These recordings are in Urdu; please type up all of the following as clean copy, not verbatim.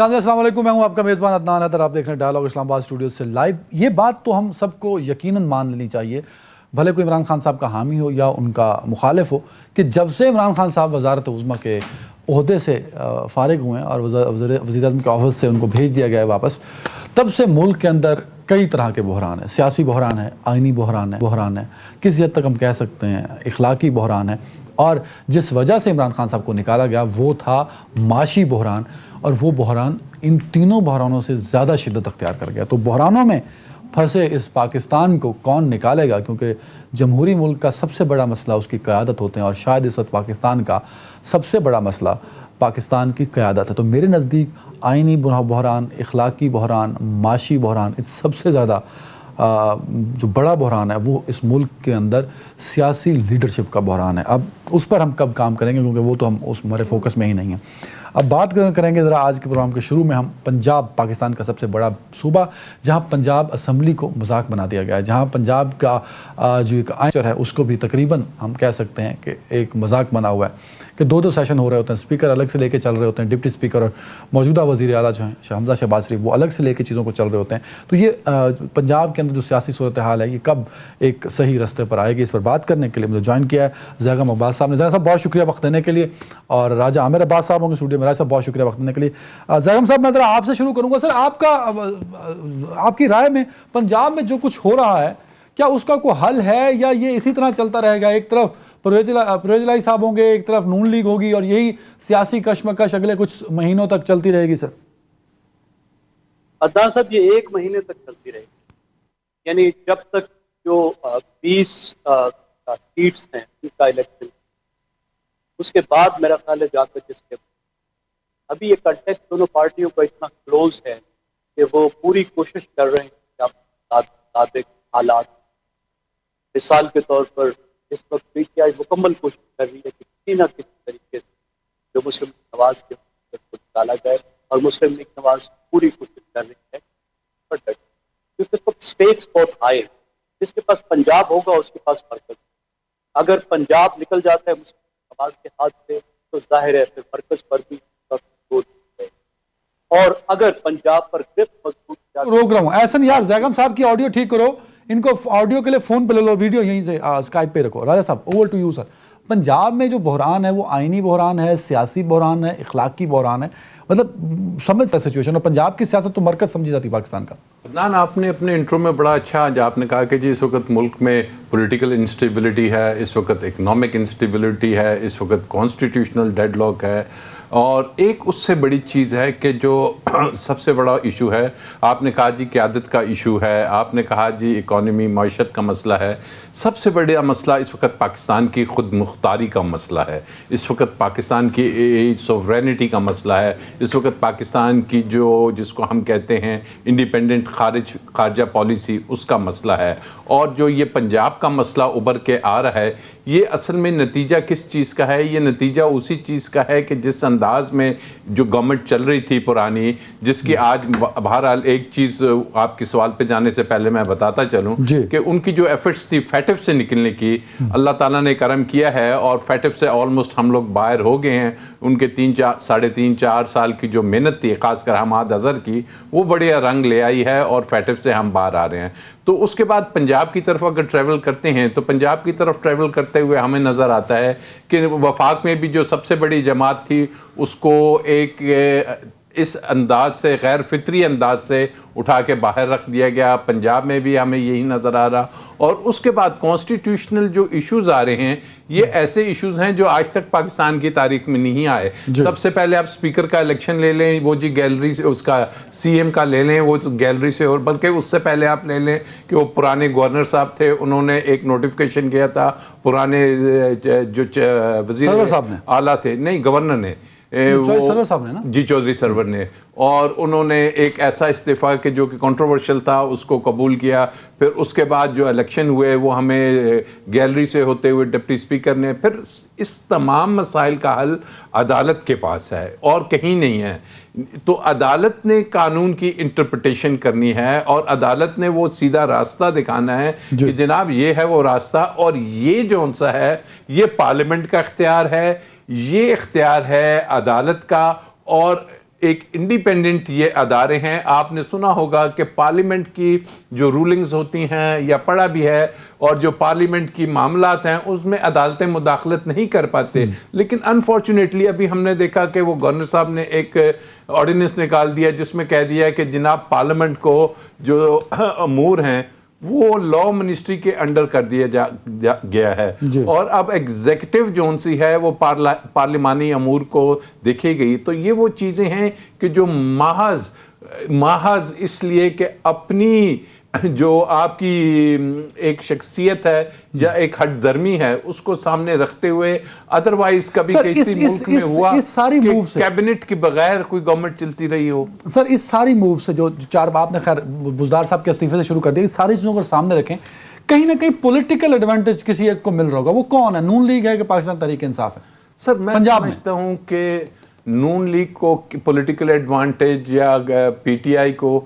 السلام علیکم، میں ہوں آپ کا میزبان عدنان حیدر، آپ دیکھ رہے ہیں ڈائلاگ اسلام آباد اسٹوڈیو سے لائیو۔ یہ بات تو ہم سب کو یقیناً مان لینی چاہیے، بھلے کوئی عمران خان صاحب کا حامی ہو یا ان کا مخالف ہو، کہ جب سے عمران خان صاحب وزارت عظمیٰ کے عہدے سے فارغ ہوئے ہیں اور وزیر اعظم کے آفس سے ان کو بھیج دیا گیا ہے واپس، تب سے ملک کے اندر کئی طرح کے بحران ہیں۔ سیاسی بحران ہے، آئینی بحران ہے، کسی حد تک ہم کہہ سکتے ہیں اخلاقی بحران ہے، اور جس وجہ سے عمران خان صاحب کو نکالا گیا وہ تھا معاشی بحران، اور وہ بحران ان تینوں بحرانوں سے زیادہ شدت اختیار کر گیا۔ تو بحرانوں میں پھنسے اس پاکستان کو کون نکالے گا؟ کیونکہ جمہوری ملک کا سب سے بڑا مسئلہ اس کی قیادت ہوتے ہیں، اور شاید اس وقت پاکستان کا سب سے بڑا مسئلہ پاکستان کی قیادت ہے۔ تو میرے نزدیک آئینی بحران، اخلاقی بحران، معاشی بحران، اس سب سے زیادہ جو بڑا بحران ہے وہ اس ملک کے اندر سیاسی لیڈرشپ کا بحران ہے۔ اب اس پر ہم کب کام کریں گے، کیونکہ وہ تو ہم اس ہمارے فوکس میں ہی نہیں ہیں۔ اب بات کریں گے ذرا آج کے پروگرام کے شروع میں ہم پنجاب، پاکستان کا سب سے بڑا صوبہ، جہاں پنجاب اسمبلی کو مذاق بنا دیا گیا ہے، جہاں پنجاب کا جو ایک آئین ہے اس کو بھی تقریباً ہم کہہ سکتے ہیں کہ ایک مذاق بنا ہوا ہے کہ دو سیشن ہو رہے ہوتے ہیں، اسپیکر الگ سے لے کے چل رہے ہوتے ہیں، ڈپٹی اسپیکر اور موجودہ وزیر اعلیٰ جو ہیں حمزہ شہباز شریف وہ الگ سے لے کے چیزوں کو چل رہے ہوتے ہیں۔ تو یہ پنجاب کے اندر جو سیاسی صورتحال ہے یہ کب ایک صحیح رستے پر آئے گی، اس پر بات کرنے کے لیے مجھے جوائن کیا ہے زیغم عباس صاحب نے۔ زیغم صاحب بہت شکریہ وقت دینے کے لیے، اور راجہ عامر عباس صاحب ہوں گے اسٹوڈیو میں، راجہ صاحب بہت شکریہ وقت دینے کے لیے۔ زیغم صاحب میں ذرا آپ سے شروع کروں گا، سر آپ کی رائے میں پنجاب میں جو کچھ ہو رہا ہے کیا اس کا کوئی حل ہے، یا یہ اسی طرح چلتا رہے گا؟ ایک طرف پرویز الہی صاحب ہوں گے، ایک طرف نون لیگ ہوگی، اور یہی سیاسی کشمکش اگلے کچھ مہینوں تک چلتی رہے گی؟ سر عدنان صاحب یہ 1 مہینے تک چلتی رہے گی، یعنی جب تک جو 20 سیٹس ہیں ان کا الیکشن، اس کے بعد میرا خیال ہے جا کر جس کے ابھی یہ کنٹیکٹ دونوں پارٹیوں کا اتنا کلوز ہے کہ وہ پوری کوشش کر رہے ہیں کہ مطابق حالات، مثال کے طور پر اس وقت پی ٹی آئی مکمل کوشش کر رہی ہے کہ کسی نہ کسی طریقے سے جو مسلم نواز کے کو نکالا جائے، اور مسلم لیگ نواز پوری کوشش کر رہی ہے کیونکہ اس وقت اسٹیکس بہت ہائی ہے۔ جس کے پاس پنجاب ہوگا اس کے پاس مرکز، اگر پنجاب نکل جاتا ہے مسلم نواز کے ہاتھ سے تو ظاہر ہے پھر مرکز پر بھی اور اگر پنجاب پر گرفت مضبوط روک رہا ہوں ایسن یار، زیغم صاحب کی آڈیو ٹھیک کرو، ان کو آڈیو کے لیے فون پہ لے لو، ویڈیو یہیں سے اسکائپ پہ رکھو۔ Raja sahib over to you sir. Punjab میں جو بحران ہے وہ آئینی بحران ہے، سیاسی بحران ہے، اخلاقی بحران ہے، مطلب سمجھ سچویشن، اور پنجاب کی سیاست تو مرکز سمجھی جاتی پاکستان کا۔ عدنان، آپ نے اپنے انٹرو میں بڑا اچھا آج آپ نے کہا کہ جی اس وقت ملک میں پولیٹیکل انسٹیبلٹی ہے، اس وقت اکنامک انسٹیبلٹی ہے، اس وقت کانسٹیٹیوشنل ڈیڈ لاک ہے، اور ایک اس سے بڑی چیز ہے کہ جو سب سے بڑا ایشو ہے، آپ نے کہا جی قیادت کا ایشو ہے، آپ نے کہا جی اکانومی معیشت کا مسئلہ ہے، سب سے بڑا مسئلہ اس وقت پاکستان کی خود مختاری کا مسئلہ ہے، اس وقت پاکستان کی سوورینٹی کا مسئلہ ہے، اس وقت پاکستان کی جس کو ہم کہتے ہیں انڈیپینڈنٹ خارجہ پالیسی اس کا مسئلہ ہے، اور جو یہ پنجاب کا مسئلہ ابھر کے آ رہا ہے یہ اصل میں نتیجہ کس چیز کا ہے؟ یہ نتیجہ اسی چیز کا ہے کہ جس انداز میں جو گورنمنٹ چل رہی تھی پرانی، جس کی آج بہرحال ایک چیز آپ کے سوال پہ جانے سے پہلے میں بتاتا چلوں کہ ان کی جو ایفرٹس تھی فیٹف سے نکلنے کی، اللہ تعالیٰ نے کرم کیا ہے اور فیٹف سے آلموسٹ ہم لوگ باہر ہو گئے ہیں۔ ان کے 3-4 سال کی جو محنت تھی خاص کر حماد اظہر کی، وہ بڑے رنگ لے آئی ہے اور فیٹف سے ہم باہر آ رہے ہیں۔ تو اس کے بعد پنجاب کی طرف اگر ٹریول کرتے ہیں تو پنجاب کی طرف ٹریول کرتے ہوئے ہمیں نظر آتا ہے کہ وفاق میں بھی جو سب سے بڑی جماعت تھی اس کو ایک اس انداز سے غیر فطری انداز سے اٹھا کے باہر رکھ دیا گیا، پنجاب میں بھی ہمیں یہی نظر آ رہا، اور اس کے بعد کانسٹیٹیوشنل جو ایشوز آ رہے ہیں یہ ایسے ایشوز ہیں جو آج تک پاکستان کی تاریخ میں نہیں آئے۔ سب سے پہلے آپ سپیکر کا الیکشن لے لیں، وہ جی گیلری سے، اس کا سی ایم کا لے لیں وہ گیلری سے، اور بلکہ اس سے پہلے آپ لے لیں کہ وہ پرانے گورنر صاحب تھے، انہوں نے ایک نوٹیفیکیشن کیا تھا، پرانے جو وزیر اعلیٰ تھے، نہیں گورنر نے، جی چودھری سرور نے، اور انہوں نے ایک ایسا استعفیٰ کہ جو کہ کنٹروورشل تھا اس کو قبول کیا۔ پھر اس کے بعد جو الیکشن ہوئے وہ ہمیں گیلری سے ہوتے ہوئے ڈپٹی اسپیکر نے، پھر اس تمام مسائل کا حل عدالت کے پاس ہے اور کہیں نہیں ہے۔ تو عدالت نے قانون کی انٹرپریٹیشن کرنی ہے اور عدالت نے وہ سیدھا راستہ دکھانا ہے کہ جناب یہ ہے وہ راستہ، اور یہ جو سا ہے یہ پارلیمنٹ کا اختیار ہے، یہ اختیار ہے عدالت کا، اور ایک انڈیپینڈنٹ یہ ادارے ہیں. آپ نے سنا ہوگا کہ پارلیمنٹ کی جو رولنگز ہوتی ہیں یا پڑھا بھی ہے, اور جو پارلیمنٹ کی معاملات ہیں اس میں عدالتیں مداخلت نہیں کر پاتے. لیکن انفارچونیٹلی ابھی ہم نے دیکھا کہ وہ گورنر صاحب نے ایک آرڈیننس نکال دیا جس میں کہہ دیا کہ جناب پارلیمنٹ کو جو امور ہیں وہ لا منسٹری کے انڈر کر دیا گیا ہے, اور اب ایگزیکٹو جون سی ہے وہ پارلیمانی امور کو دیکھے گئی. تو یہ وہ چیزیں ہیں کہ جو محض اس لیے کہ اپنی جو آپ کی ایک شخصیت ہے یا ایک ہٹ درمی ہے اس کو سامنے رکھتے ہوئے, ادروائز کبھی کسی ملک میں ہوا کہ کیبنٹ کے بغیر کوئی گورنمنٹ چلتی رہی ہو. سر اس ساری موو سے جو چار آپ نے خیر بزدار صاحب کے استعفے سے شروع کر دیا, اس ساری چیزوں کو سامنے رکھیں, کہیں نہ کہیں پولیٹیکل ایڈوانٹیج کسی ایک کو مل رہا ہوگا. وہ کون ہے؟ نون لیگ ہے کہ پاکستان تحریک انصاف ہے؟ سر میں سمجھتا ہوں کہ نون لیگ کو پولیٹیکل ایڈوانٹیج یا پی ٹی آئی کو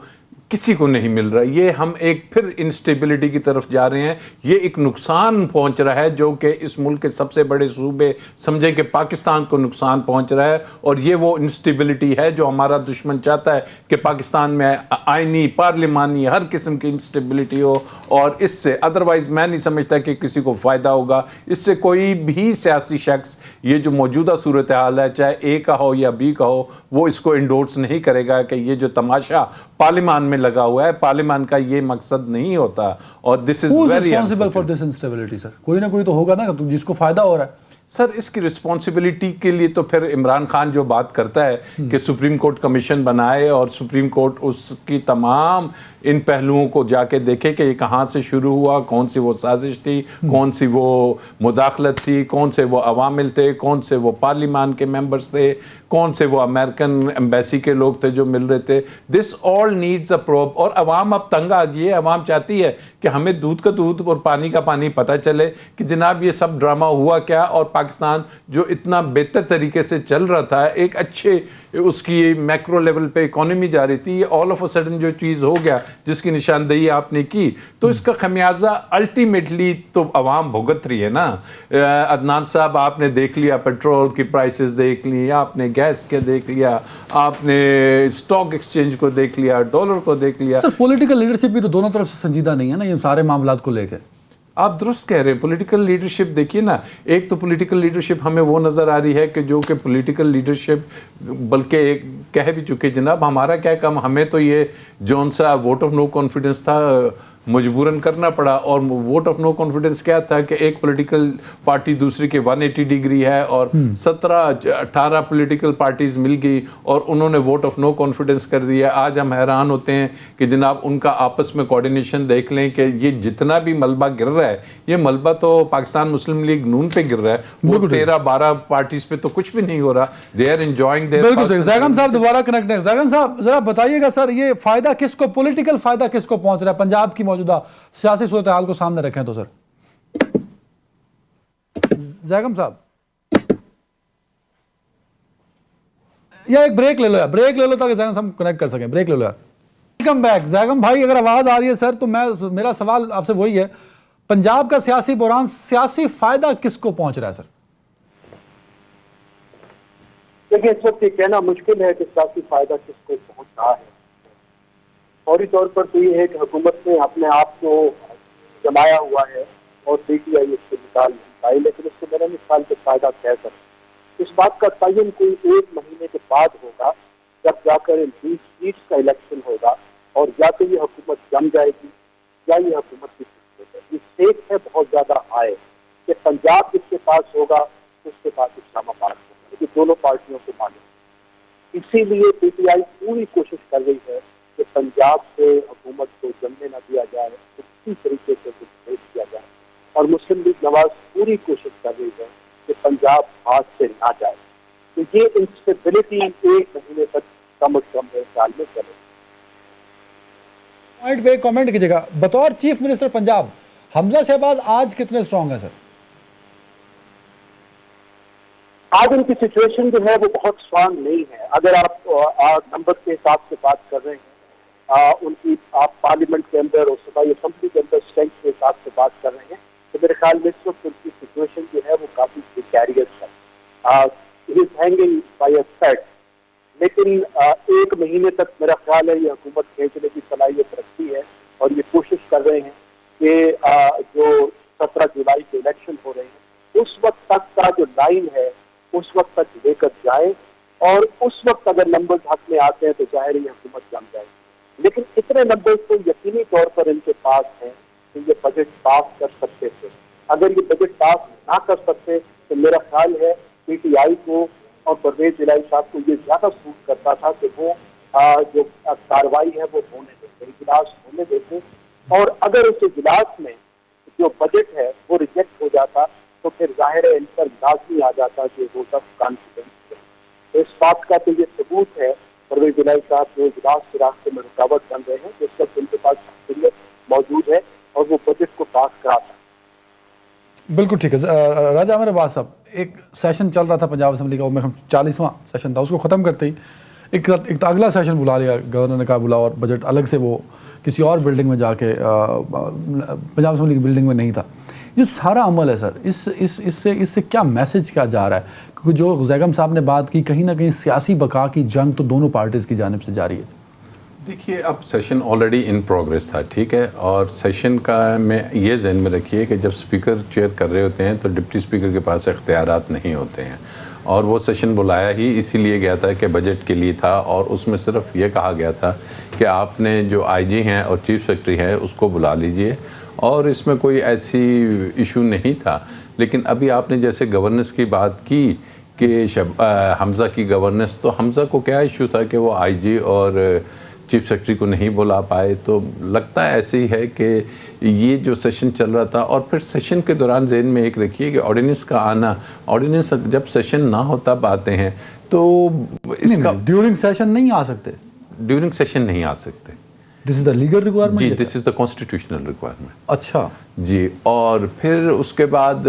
کسی کو نہیں مل رہا. یہ ہم ایک پھر انسٹیبلٹی کی طرف جا رہے ہیں. یہ ایک نقصان پہنچ رہا ہے جو کہ اس ملک کے سب سے بڑے صوبے سمجھیں کہ پاکستان کو نقصان پہنچ رہا ہے, اور یہ وہ انسٹیبلٹی ہے جو ہمارا دشمن چاہتا ہے کہ پاکستان میں آئینی, پارلیمانی, ہر قسم کی انسٹیبلٹی ہو, اور اس سے ادروائز میں نہیں سمجھتا کہ کسی کو فائدہ ہوگا. اس سے کوئی بھی سیاسی شخص یہ جو موجودہ صورتحال ہے چاہے اے کا ہو یا بی کا ہو وہ اس کو انڈورس نہیں کرے گا کہ یہ جو تماشا پارلیمان میں لگا ہوا ہے, پارلیمان کا یہ مقصد نہیں ہوتا. اور this is very responsible for this instability. Sir کوئی نہ کوئی تو ہوگا نا جس کو فائدہ ہو رہا ہے. سر اس کی رسپانسبلٹی کے لیے تو پھر عمران خان جو بات کرتا ہے کہ سپریم کورٹ کمیشن بنائے اور سپریم کورٹ اس کی تمام ان پہلوؤں کو جا کے دیکھے کہ یہ کہاں سے شروع ہوا, کون سی وہ سازش تھی, کون سی وہ مداخلت تھی, کون سے وہ عوامل تھے, کون سے وہ پارلیمان کے ممبرز تھے, کون سے وہ امریکن ایمبیسی کے لوگ تھے جو مل رہے تھے. دس آل نیڈز اے پروب. اور عوام اب تنگ آ گئی ہے. عوام چاہتی ہے کہ ہمیں دودھ کا دودھ اور پانی کا پانی پتہ چلے کہ جناب یہ سب ڈرامہ ہوا کیا, اور پاکستان جو اتنا بہتر طریقے سے چل رہا تھا, ایک اچھے اس کی میکرو لیول پہ اکانومی جا رہی تھی, یہ آل آف اے سڈن جو چیز ہو گیا جس کی نشاندہی آپ نے کی, تو اس کا خمیازہ الٹیمیٹلی تو عوام بھگت رہی ہے نا. عدنان صاحب آپ نے دیکھ لیا, پیٹرول کی پرائسز دیکھ لی, آپ نے گیس کے دیکھ لیا, آپ نے اسٹاک ایکسچینج کو دیکھ لیا, ڈالر کو دیکھ لیا. سر پولیٹیکل لیڈرشپ بھی تو دونوں طرف سے سنجیدہ نہیں ہے نا یہ سارے معاملات کو لے کے. آپ درست کہہ رہے ہیں. پولیٹیکل لیڈرشپ دیکھیے نا, ایک تو پولیٹیکل لیڈرشپ ہمیں وہ نظر آ رہی ہے کہ جو کہ پولیٹیکل لیڈرشپ بلکہ ایک کہہ بھی چکے جناب ہمارا کیا کام, ہمیں تو یہ جون سا ووٹ آف نو کانفیڈنس تھا مجبوراً کرنا پڑا. اور ووٹ آف نو کانفیڈنس کیا تھا کہ ایک پولیٹیکل پارٹی دوسری کے 180 ڈگری ہے, اور 17-18 پولیٹیکل پارٹیز مل گئی اور انہوں نے ووٹ آف نو کانفیڈنس کر دیا. آج ہم حیران ہوتے ہیں کہ جناب ان کا آپس میں کوارڈینیشن دیکھ لیں کہ یہ جتنا بھی ملبہ گر رہا ہے یہ ملبہ تو پاکستان مسلم لیگ نون پہ گر رہا ہے, وہ 13-12 پارٹیز پہ تو کچھ بھی نہیں ہو رہا. They are enjoying there. بالکل. زیغم صاحب دوبارہ کنیکٹ ہیں. زیغم صاحب ذرا بتائیے گا سر یہ فائدہ کس کو, پولیٹیکل فائدہ کس کو پہنچ رہا ہے پنجاب کی موجودہ سیاسی صورتحال کو سامنے رکھیں تو. سر زیغم صاحب یا ایک بریک لے لو تاکہ زیغم صاحب کنیکٹ کر سکیں. بریک لے لو. Welcome back. زیغم بھائی اگر آواز آ رہی ہے سر تو میرا سوال آپ سے وہی ہے, پنجاب کا سیاسی بحران, سیاسی فائدہ کس کو پہنچ رہا ہے سر؟ دیکھیں اس وقت یہ کہنا مشکل ہے کہ سیاسی فائدہ کس کو پہنچ رہا ہے. فوری طور پر تو یہ ہے کہ حکومت نے اپنے آپ کو جمایا ہوا ہے اور پی ٹی آئی اس سے نکال نہیں پائی, لیکن اس سے میرا مثال کے فائدہ طے کر اس بات کا تعین کوئی 1 مہینے کے بعد ہوگا جب جا کر ان 20 سیٹس کا الیکشن ہوگا, اور یا تو یہ حکومت جم جائے گی یا یہ حکومت کی یہ اسٹیک ہے بہت زیادہ ہائی کہ پنجاب جس کے پاس ہوگا اس کے پاس اسلام آباد ہوگا, یہ دونوں پارٹیوں کو معلوم. اسی لیے پی ٹی آئی پوری کوشش کر رہی ہے کہ پنجاب سے حکومت کو جمنے نہ دیا جائے, اسی طریقے سے پیش کیا جائے, اور مسلم لیگ نواز پوری کوشش کر رہی ہے کہ پنجاب ہاتھ سے نہ جائے. تو یہ انسٹیبلٹی 1 مہینے تک کم از کم میرے خیال میں چلے. پوائنٹ پہ کامنٹ کیجیے گا, بطور چیف منسٹر پنجاب حمزہ شہباز آج کتنے اسٹرانگ ہیں سر؟ آج ان کی سچویشن جو ہے وہ بہت اسٹرانگ نہیں ہے. اگر آپ نمبر کے حساب سے بات کر رہے ہیں, ان کی آپ پارلیمنٹ کے اندر اور صوبائی اسمبلی کے اندر اسٹرینتھ کے حساب سے بات کر رہے ہیں, تو میرے خیال میں اس وقت ان کی سچویشن جو ہے وہ کافی پریکیریس ہے. ہی از ہینگنگ بائی اے تھریڈ. لیکن مہینے تک میرا خیال ہے یہ حکومت کھینچنے کی صلاحیت رکھتی ہے اور یہ کوشش کر رہے ہیں کہ جو 17 جولائی کے الیکشن ہو رہے ہیں اس وقت تک کا جو لائن ہے اس وقت تک لے کر جائیں، اور اس وقت اگر نمبرز حق میں آتے ہیں تو ظاہر یہ حکومت جم جائے گی، لیکن اتنے نمبرز تو یقینی طور پر ان کے پاس ہیں کہ یہ بجٹ پاس کر سکتے تھے۔ اگر یہ بجٹ پاس نہ کر سکتے تو میرا خیال ہے پی ٹی آئی کو اور پرویز الہی صاحب کو یہ زیادہ سوٹ کرتا تھا کہ وہ جو کاروائی ہے وہ ہونے دیتے، اجلاس ہونے دیتے، اور اگر اس اجلاس میں جو بجٹ ہے وہ ریجیکٹ ہو جاتا تو پھر ظاہر ہے ان پر لازمی آ جاتا کہ ووٹ آف کانفیڈنس ہے۔ اس بات کا تو یہ ثبوت ہے پرویز الہی صاحب جو اجلاس کے راستے میں رکاوٹ بن رہے ہیں، جس وقت ان کے پاس شخصیت موجود ہے اور وہ بجٹ کو پاس کراتا ہے۔ بالکل ٹھیک ہے راجہ عامر عباس صاحب، ایک سیشن چل رہا تھا پنجاب اسمبلی کا، وہ 40واں سیشن تھا، اس کو ختم کرتے ہی ایک اگلا سیشن بلا لیا گورنر نے کہا بلاؤ، اور بجٹ الگ سے وہ کسی اور بلڈنگ میں جا کے پنجاب اسمبلی کی بلڈنگ میں نہیں تھا۔ یہ سارا عمل ہے سر، اس سے کیا میسج کیا جا رہا ہے؟ کیونکہ جو زیگم صاحب نے بات کی، کہیں نہ کہیں سیاسی بقا کی جنگ تو دونوں پارٹیز کی جانب سے جاری ہے۔ دیکھیے اب سیشن آلریڈی ان پروگریس تھا، ٹھیک ہے، اور سیشن کا میں یہ ذہن میں رکھیے کہ جب سپیکر چیئر کر رہے ہوتے ہیں تو ڈپٹی سپیکر کے پاس اختیارات نہیں ہوتے ہیں، اور وہ سیشن بلایا ہی اسی لیے گیا تھا کہ بجٹ کے لیے تھا، اور اس میں صرف یہ کہا گیا تھا کہ آپ نے جو آئی جی ہیں اور چیف سیکرٹری ہیں اس کو بلا لیجئے، اور اس میں کوئی ایسی ایشو نہیں تھا۔ لیکن ابھی آپ نے جیسے گورننس کی بات کی کہ حمزہ کی گورننس، تو حمزہ کو کیا ایشو تھا کہ وہ آئی جی اور چیف سیکرٹری کو نہیں بلا پائے؟ تو لگتا ہے ایسے ہی ہے کہ یہ جو سیشن چل رہا تھا، اور پھر سیشن کے دوران ذہن میں ایک رکھیے کہ آرڈیننس کا آنا، آرڈیننس جب سیشن نہ ہوتا آتے ہیں تو اس کا ڈیورنگ سیشن نہیں آ سکتے، ڈیورنگ سیشن نہیں آ سکتے۔ This is the legal requirement? جی، this is the constitutional requirement. اچھا جی، اور پھر اس کے بعد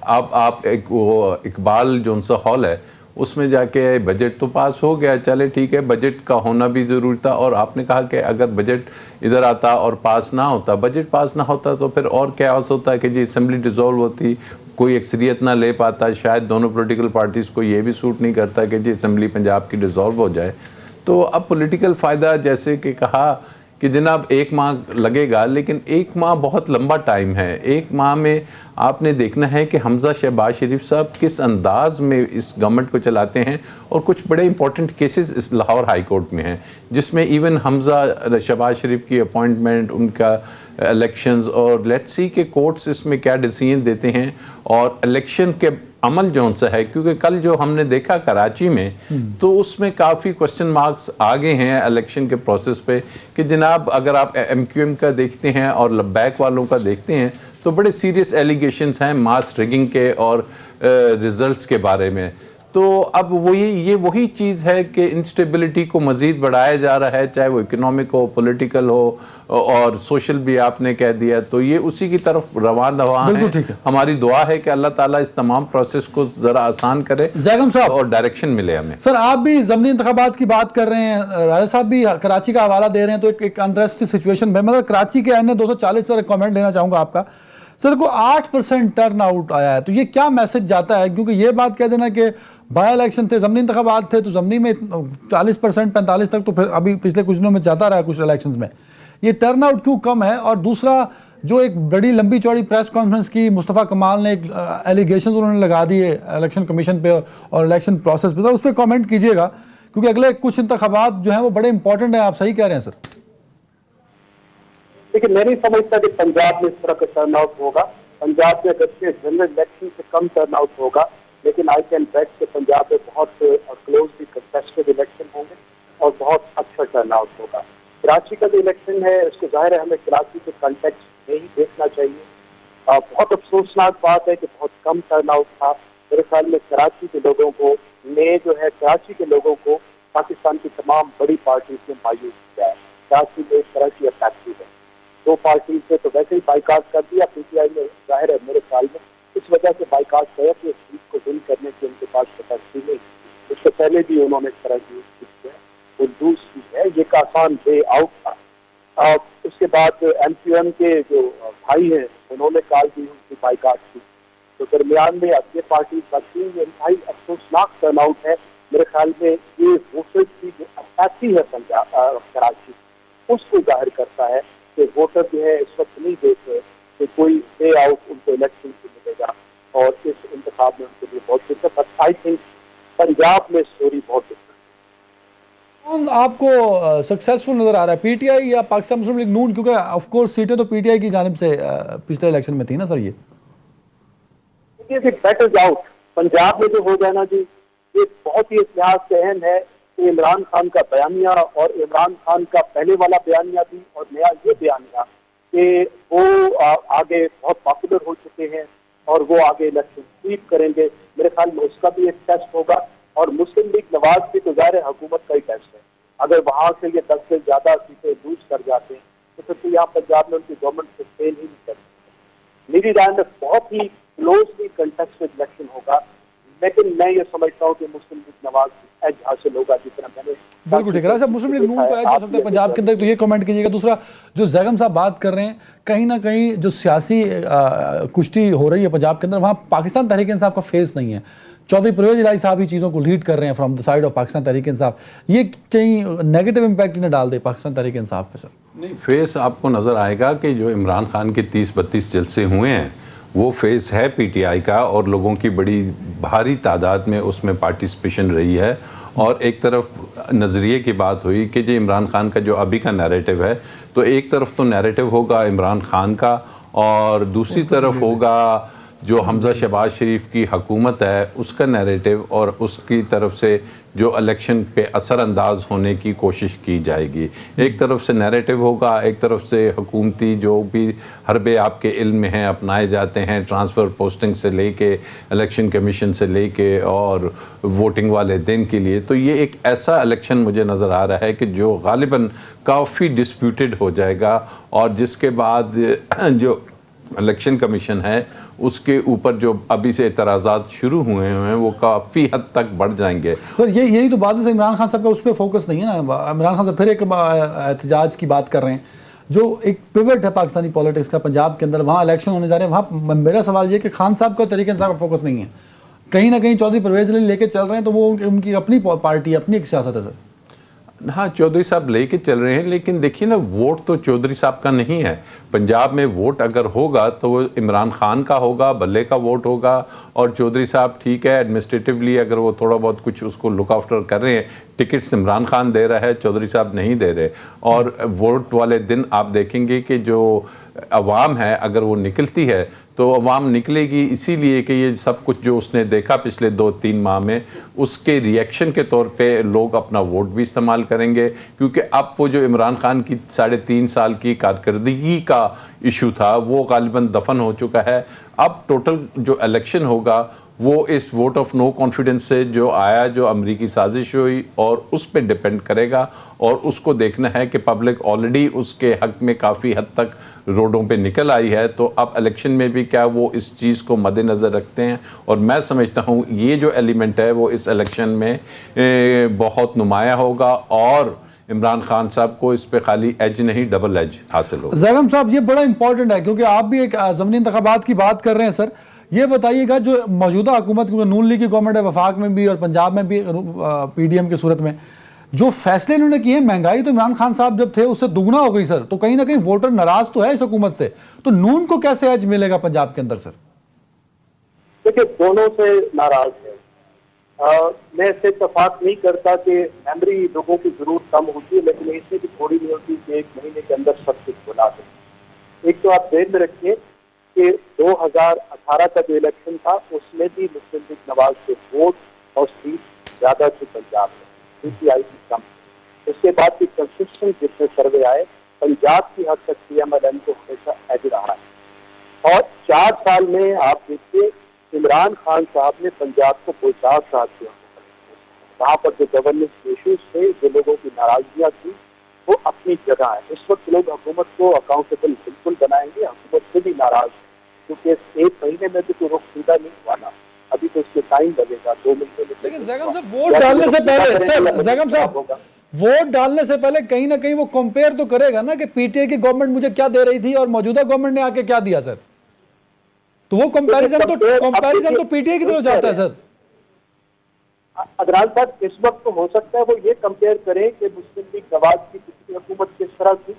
آپ ایک وہ اقبال جون سا ہال ہے اس میں جا کے بجٹ تو پاس ہو گیا، چلے ٹھیک ہے، بجٹ کا ہونا بھی ضروری تھا، اور آپ نے کہا کہ اگر بجٹ ادھر آتا اور پاس نہ ہوتا، بجٹ پاس نہ ہوتا تو پھر اور کیا ہوتا کہ جی اسمبلی ڈیزولو ہوتی، کوئی اکثریت نہ لے پاتا، شاید دونوں پولیٹیکل پارٹیز کو یہ بھی سوٹ نہیں کرتا کہ جی اسمبلی پنجاب کی ڈیزولو ہو جائے۔ تو اب پولیٹیکل فائدہ جیسے کہ کہا کہ جناب 1 ماہ لگے گا، لیکن 1 ماہ بہت لمبا ٹائم ہے۔ 1 ماہ میں آپ نے دیکھنا ہے کہ حمزہ شہباز شریف صاحب کس انداز میں اس گورنمنٹ کو چلاتے ہیں، اور کچھ بڑے امپورٹنٹ کیسز اس لاہور ہائی کورٹ میں ہیں جس میں ایون حمزہ شہباز شریف کی اپوائنٹمنٹ، ان کا الیکشنز، اور لیٹس سی کہ کورٹس اس میں کیا ڈیسیژن دیتے ہیں، اور الیکشن کے عمل جون سا ہے، کیونکہ کل جو ہم نے دیکھا کراچی میں تو اس میں کافی کوسچن مارکس آگے ہیں الیکشن کے پروسیس پہ، کہ جناب اگر آپ ایم کیو ایم کا دیکھتے ہیں اور لبیک والوں کا دیکھتے ہیں تو بڑے سیریس ایلیگیشنز ہیں ماس ریگنگ کے اور ریزلٹس کے بارے میں۔ تو اب وہی چیز ہے کہ انسٹیبلٹی کو مزید بڑھایا جا رہا ہے، چاہے وہ اکنامک ہو، پولیٹیکل ہو، اور سوشل بھی آپ نے کہہ دیا، تو یہ اسی کی طرف رواں ہے۔ ہماری دعا ہے کہ اللہ تعالیٰ اس تمام پروسیس کو ذرا آسان کرے زیگم صاحب اور ڈائریکشن ملے ہمیں۔ سر آپ بھی ضمنی انتخابات کی بات کر رہے ہیں، راجہ صاحب بھی کراچی کا حوالہ دے رہے ہیں، تو ایک انٹرسٹنگ سچویشن میں مطلب کراچی کے این 240 پر ایک کامنٹ لینا چاہوں گا آپ کا۔ سر کو 8% ٹرن آؤٹ آیا ہے، تو یہ کیا میسج جاتا ہے؟ کیونکہ یہ بات کہہ دینا کہ بائی الیکشن تھے، ضمنی انتخابات تھے، تو ضمنی میں 40% 45 تک تو پھر ابھی پچھلے کچھ دنوں میں جاتا رہا ہے کچھ الیکشنز میں، یہ ٹرن آؤٹ کیوں کم ہے؟ اور دوسرا جو ایک بڑی لمبی چوڑی پریس کانفرنس کی مصطفیٰ کمال نے، ایک ایلیگیشنز انہوں نے لگا دیے الیکشن کمیشن پہ اور الیکشن پروسیس پہ، اس پہ کامنٹ کیجئے گا کیونکہ اگلے کچھ انتخابات جو ہیں وہ بڑے امپورٹنٹ ہیں۔ آپ صحیح کہہ رہے ہیں سر؟ لیکن میں نہیں سمجھتا کہ پنجاب میں اس طرح کا ٹرن آؤٹ ہوگا۔ پنجاب میں اگرچہ جنرل الیکشن سے کم ٹرن آؤٹ ہوگا، لیکن آئی کین بیٹ کہ پنجاب میں بہت کلوزلی کنٹیسٹڈ الیکشن ہوں گے اور بہت اچھا ٹرن آؤٹ ہوگا۔ کراچی کا جو الیکشن ہے اس کو ظاہر ہے ہمیں کراچی کے کنٹیکسٹ میں ہی دیکھنا چاہیے۔ بہت افسوسناک بات ہے کہ بہت کم ٹرن آؤٹ تھا۔ میرے خیال میں کراچی کے لوگوں کو کراچی کے لوگوں کو پاکستان کی تمام بڑی پارٹیز نے مایوس کیا ہے۔ کراچی میں اس طرح کی اپیکسی ہے، 2 پارٹیز سے تو ویسے ہی بائیکاٹ کر دیا، پی ٹی آئی نے ظاہر ہے میرے خیال میں اس وجہ سے بائیکاٹ کیا کہ اس سیٹ کو ون کرنے کی ان کے پاس کیپیسٹی نہیں۔ اس سے پہلے بھی انہوں نے اس طرح کی ہے، وہ دوسری ہے، یہ ایک آسان وے آؤٹ تھا۔ اس کے بعد ایم کیو ایم کے جو بھائی ہیں انہوں نے کال دی ان کی بائیکاٹ کی، تو درمیان میں اب یہ پارٹیز بچی ہیں، یہ انتہائی افسوسناک ٹرن آؤٹ ہے۔ میرے خیال میں یہ ووٹرز کی جو اپیتھی ہے کراچی، اس کو ظاہر کرتا ہے کہ ووٹر جو ہے اس وقت نہیں دیکھتے کہ کوئی وے آؤٹ ان کو الیکشن سے ملے گا، اور اس انتخاب میں ان کے لیے بہت دقت. آئی تھنک پنجاب میں اسٹوری بہت دقت. کون آپ کو سکسیسفل نظر آ رہا ہے، پی ٹی آئی یا پاکستان مسلم لیگ نون؟ کیونکہ آف کورس سیٹیں تو پی ٹی آئی کی جانب سے پچھلے الیکشن میں تھی نا سر. یہ بیٹرز آؤٹ پنجاب میں جو ہو جائے نا جی، یہ بہت ہی اس لحاظ سے اہم ہے کہ عمران خان کا بیانیہ اور عمران خان کا پہلے والا بیانیہ بھی اور نیا یہ بیانیہ کہ وہ آگے بہت پاپولر ہو چکے ہیں اور وہ آگے الیکشن سویپ کریں گے. میرے خیال میں اس کا بھی ایک ٹیسٹ ہوگا، اور مسلم لیگ نواز بھی تو ظاہر حکومت کا ہی ٹیسٹ ہے. اگر وہاں سے یہ 10 سے زیادہ سیٹیں لوز کر جاتے ہیں تو پھر تو یہاں پنجاب میں ان کی گورنمنٹ سے فیل ہی نہیں کر سکتے. میری رائے میں بہت ہی کلوزلی کنٹیسٹڈ الیکشن ہوگا، لیکن میں یہ سمجھتا ہوں کہ مسلم لیگ نواز ایج حاصل ہوگا. جس طرح میں نے بالکل ٹھیک ہے صاحب، مسلم لیگ نون کو ایج ہو سکتا ہے پنجاب کے اندر، تو یہ کمنٹ کیجیے گا. دوسرا جو زیغم صاحب بات کر رہے ہیں، کہیں نہ کہیں جو سیاسی کشتی ہو رہی ہے پنجاب کے اندر، وہاں پاکستان تحریک انصاف کا فیس نہیں ہے. چودھری پرویز الہی صاحب ہی چیزوں کو لیڈ کر رہے ہیں from the side of Pakistan Tehreek Insaf. یہ کہیں نیگیٹو امپیکٹ نہ ڈال دے پاکستان تحریک انصاف پہ سر؟ نہیں، فیس آپ کو نظر آئے گا کہ جو عمران خان کے 30-32 جلسے ہوئے ہیں وہ فیس ہے پی ٹی آئی کا، اور لوگوں کی بڑی بھاری تعداد میں اس میں پارٹیسپیشن رہی ہے. اور ایک طرف نظریے کی بات ہوئی کہ جو عمران خان کا جو ابھی کا نیریٹو ہے، تو ایک طرف تو نیریٹو ہوگا عمران خان کا، اور دوسری طرف ہوگا جو حمزہ شہباز شریف کی حکومت ہے اس کا نیریٹو، اور اس کی طرف سے جو الیکشن پہ اثر انداز ہونے کی کوشش کی جائے گی. ایک طرف سے نیریٹو ہوگا، ایک طرف سے حکومتی جو بھی حربے آپ کے علم میں ہیں اپنائے جاتے ہیں، ٹرانسفر پوسٹنگ سے لے کے الیکشن کمیشن سے لے کے اور ووٹنگ والے دن کے لیے. تو یہ ایک ایسا الیکشن مجھے نظر آ رہا ہے کہ جو غالباً کافی ڈسپیوٹڈ ہو جائے گا، اور جس کے بعد جو الیکشن کمیشن ہے اس کے اوپر جو ابھی سے اعتراضات شروع ہوئے ہیں وہ کافی حد تک بڑھ جائیں گے. یہی تو بات ہے، عمران خان صاحب کا اس پہ فوکس نہیں ہے نا. عمران خان صاحب پھر ایک احتجاج کی بات کر رہے ہیں جو ایک پیوٹ ہے پاکستانی پالیٹکس کا پنجاب کے اندر، وہاں الیکشن ہونے جا رہے ہیں. وہاں میرا سوال یہ کہ خان صاحب کا تحریک انصاف کا فوکس نہیں ہے، کہیں نہ کہیں چودھری پرویز الہی لے کے چل رہے ہیں، تو وہ ان کی اپنی پارٹی ہے، اپنی ایک سیاست ہے سر. ہاں چودھری صاحب لے کے چل رہے ہیں، لیکن دیکھیے نا ووٹ تو چودھری صاحب کا نہیں ہے. پنجاب میں ووٹ اگر ہوگا تو وہ عمران خان کا ہوگا، بلے کا ووٹ ہوگا. اور چودھری صاحب ٹھیک ہے ایڈمنسٹریٹولی اگر وہ تھوڑا بہت کچھ اس کو لک آفٹر کر رہے ہیں، ٹکٹس عمران خان دے رہا ہے، چودھری صاحب نہیں دے رہے. اور ووٹ والے دن آپ دیکھیں گے کہ جو عوام ہے اگر وہ نکلتی ہے تو عوام نکلے گی اسی لیے کہ یہ سب کچھ جو اس نے دیکھا پچھلے 2-3 ماہ میں، اس کے ریئیکشن کے طور پہ لوگ اپنا ووٹ بھی استعمال کریں گے. کیونکہ اب وہ جو عمران خان کی 3.5 سال کی کارکردگی کا ایشو تھا وہ غالباً دفن ہو چکا ہے. اب ٹوٹل جو الیکشن ہوگا وہ اس ووٹ آف نو کانفیڈنس سے جو آیا، جو امریکی سازش ہوئی، اور اس پہ ڈیپینڈ کرے گا. اور اس کو دیکھنا ہے کہ پبلک آلریڈی اس کے حق میں کافی حد تک روڈوں پہ نکل آئی ہے، تو اب الیکشن میں بھی کیا وہ اس چیز کو مد نظر رکھتے ہیں. اور میں سمجھتا ہوں یہ جو ایلیمنٹ ہے وہ اس الیکشن میں بہت نمایاں ہوگا، اور عمران خان صاحب کو اس پہ خالی ایج نہیں ڈبل ایج حاصل ہوگا. زیغم صاحب یہ بڑا امپورٹنٹ ہے کیونکہ آپ بھی ایک ضمنی انتخابات کی بات کر رہے ہیں سر. یہ بتائیے گا جو موجودہ حکومت، کیونکہ نون لیگ کی گورنمنٹ ہے وفاق میں بھی اور پنجاب میں بھی پی ڈی ایم کی صورت میں، جو فیصلے انہوں نے کیے ہیں، مہنگائی تو عمران خان صاحب جب تھے اس سے دگنا ہو گئی سر، تو کہیں نہ کہیں ووٹر ناراض تو ہے اس حکومت سے. تو نون کو کیسے ایج ملے گا پنجاب کے اندر سر؟ دیکھیے دونوں سے ناراض ہے. میں اس سے اتفاق نہیں کرتا کہ میموری لوگوں کی ضرور کم ہوتی ہے، لیکن اس سے بھی تھوڑی نہیں ہوتی کہ 1 مہینے کے اندر سب کچھ بنا دیں. ایک تو آپ ذہن میں رکھیے کہ 2018 کا جو الیکشن تھا اس میں بھی مسلم لیگ نواز کے ووٹ اور سیٹ زیادہ تھے پنجاب میں، پی ٹی آئی کی کم. اس کے بعد بھی کنسسٹنٹ جتنے سروے آئے پنجاب کی حد تک پی ایم ایل این کو ہمیشہ ایج رہا ہے. اور 4 سال میں آپ دیکھیے عمران خان صاحب نے پنجاب کو پوچھاک ساتھ کیا. وہاں پر جو گورننس ایشوز تھے، جو لوگوں کی ناراضگیاں تھیں، وہ اپنی جگہ ہے. اس وقت لوگ حکومت کو اکاؤنٹیبل بالکل بنائیں گے، حکومت سے بھی ناراض ہے کیونکہ 1 مہینے میں بھی کوئی رخ سیدھا نہیں ہوا نا، ابھی تو اس کے ٹائم لگے گا 2 مہینے میں. لیکن زیغم صاحب ووٹ ڈالنے سے پہلے سر، زیغم صاحب ووٹ ڈالنے سے پہلے کہیں نہ کہیں وہ کمپیئر تو کرے گا نا کہ پی ٹی آئی کی گورنمنٹ مجھے کیا دے رہی تھی اور موجودہ گورنمنٹ نے آ کے کیا دیا سر. تو وہ کمپیریزن تو پی ٹی آئی کی طرف جاتا ہے سر. عدنان صاحب اس وقت تو ہو سکتا ہے وہ یہ کمپیئر کریں کہ مسلم لیگ نواز کی پچھلی حکومت کس طرح تھی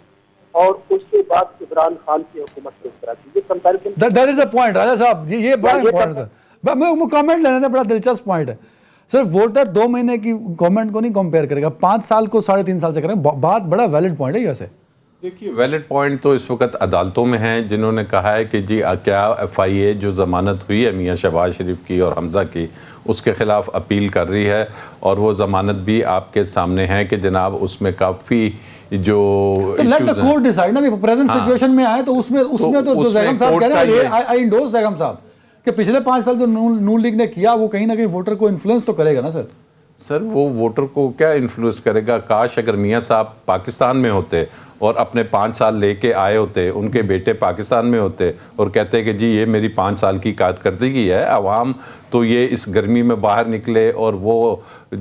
اور اس کے بعد عمران خان کی حکومت کس طرح تھی. یہ comparison that is the point Raja Sahab, یہ بڑا امپورٹنٹ ہے. میں کامنٹ لینا تھا, بڑا دلچسپ پوائنٹ ہے. صرف ووٹر 2 مہینے کی گورنمنٹ کو نہیں کمپیئر کرے گا, 5 سال کو 3.5 سال سے کریں گے. بات بڑا ویلڈ پوائنٹ ہے یہ سے. دیکھیے ویلڈ پوائنٹ تو اس وقت عدالتوں میں ہیں, جنہوں نے کہا ہے کہ جی کیا ایف آئی اے جو ضمانت ہوئی ہے میاں شہباز شریف کی اور حمزہ کی, اس کے خلاف اپیل کر رہی ہے, اور وہ ضمانت بھی آپ کے سامنے ہے کہ جناب اس میں کافی جو لیٹ دی کورٹ ڈیسائیڈ نا. پریزنٹ سچویشن میں آئے تو اس میں تو جو زیغم صاحب کہہ رہے ہیں, آئی انڈورس زیغم صاحب کہ پچھلے 5 سال جو نون لیگ نے کیا وہ کہیں نہ کہیں ووٹر کو انفلوئنس تو کرے گا نا سر. وہ ووٹر کو کیا انفلوئنس کرے گا. کاش اگر میاں صاحب پاکستان میں ہوتے اور اپنے 5 سال لے کے آئے ہوتے, ان کے بیٹے پاکستان میں ہوتے اور کہتے کہ جی یہ میری 5 سال کی کارکردگی ہے, عوام تو یہ اس گرمی میں باہر نکلے اور وہ